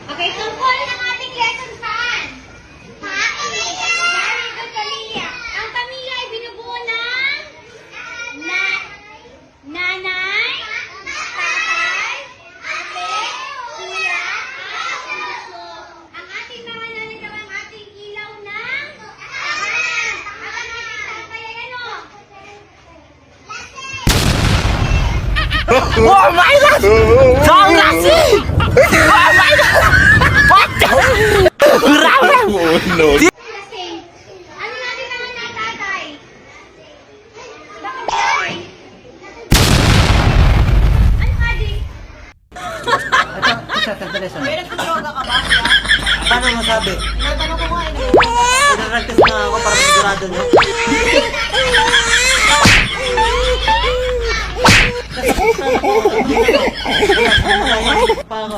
Okay, tungkol ng ating lesson saan? Pamilya! Very good, pamilya. Ang pamilya ay binubuo ng nanay, tatay, ate, kuya, at bunso. Ang ating mga nanay daw ang ating ilaw ng tahanan. At ang ating tatay ay ano? Oh my God! Saan kasi? Oh my God! What the? Grabe! Oh, no. Lasing. Ano natin ang tatay? Baka lasing. Ano adik? Paano masabi? Nag-practice na ako para sigurado nyo. Paano?